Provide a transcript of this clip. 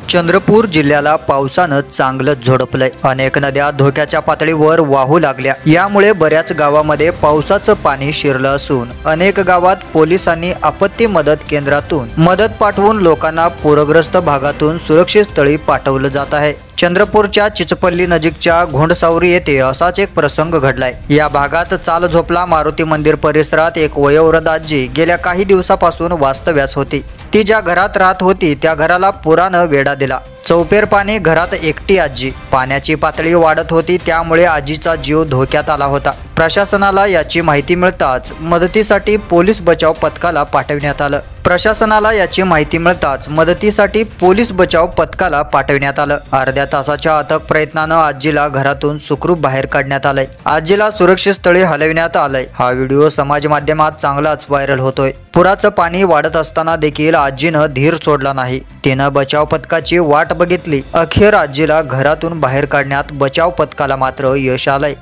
चंद्रपूर जिल्ह्याला पावसानं चांगलंच झोडपलंय। अनेक नद्या धोक्याच्या पातळीवर वाहू लागल्या। यामुळे बऱ्याच गावामध्ये पावसाचं पाणी शिरलं असून अनेक गावात पोलिसांनी आपत्ती मदत केंद्रातून मदत पाठवून लोकांना पूरग्रस्त भागातून सुरक्षित स्थळी पाठवलं जात आहे। चंद्रपूरच्या चिचपल्ली नजीकच्या घोंडसावरी येथे असाच एक प्रसंग घडलाय। या भागात चाल झोपला मारुती मंदिर परिसरात एक वयोवृद्ध आजी गेल्या काही दिवसापासून वास्तव्यास होती। ती ज्या घरात राहत होती त्या घराला पुरानं वेढा दिला। चौफेर पाणी घरात एकटी आजी। पाण्याची पातळी वाढत होती, त्यामुळे आजीचा जीव धोक्यात आला होता। प्रशासनाला याची माहिती मिळताच मदतीसाठी पोलीस बचाव पथकाला पाठविण्यात आलं। अर्ध्या तासाच्या अथक प्रयत्नानं आजीला घरातून सुखरूप बाहेर काढण्यात आलंय। आजीला सुरक्षित स्थळी हलविण्यात आलंय। हा व्हिडिओ समाज माध्यमात चांगलाच व्हायरल होतोय। पुराचं पाणी वाढत असताना देखील आजीनं धीर सोडला नाही। तिनं बचाव पथकाची वाट बघितली। अखेर आजीला घरातून बाहेर काढण्यात बचाव पथकाला मात्र यश आलंय।